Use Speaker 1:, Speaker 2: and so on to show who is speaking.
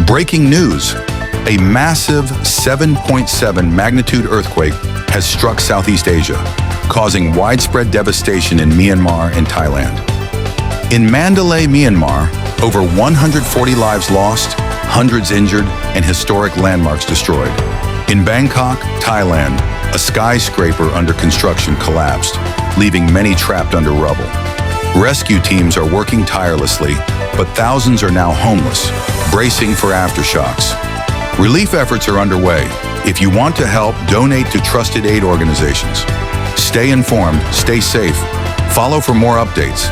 Speaker 1: Breaking news! A massive 7.7 magnitude earthquake has struck Southeast Asia, causing widespread devastation in Myanmar and Thailand. In Mandalay, Myanmar, over 140 lives lost, hundreds injured, and historic landmarks destroyed. In Bangkok, Thailand, a skyscraper under construction collapsed, leaving many trapped under rubble. Rescue teams are working tirelessly, but thousands are now homeless, bracing for aftershocks. Relief efforts are underway. If you want to help, donate to trusted aid organizations. Stay informed, stay safe. Follow for more updates.